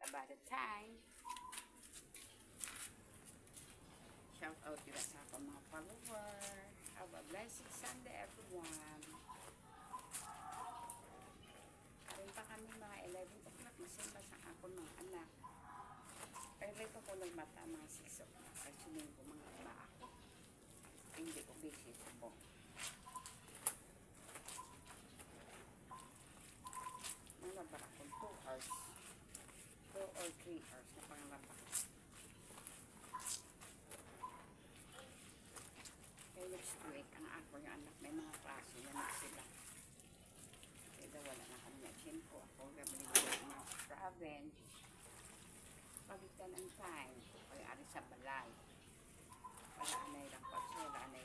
about the time. Shout out nila sa akong mga follower. Have a blessed Sunday, everyone. Karin pa kami mga 11 o'clock. Nasimba sa ako ng anak. Pero ko nagmata mga 6 o'clock. Kasi sumin ko mga iba ako. Hindi ko busy sa po. Nalaba akong 2 hours. 2 or 3 hours na pangalaba. Kaya next week, ang ako yung anak, may mga klase na sila. Kaya wala na kami na ko. Ako gabili ko yung mga province. Pagitan ang time. Kaya ari sa balay. Wala na ilang patso, wala na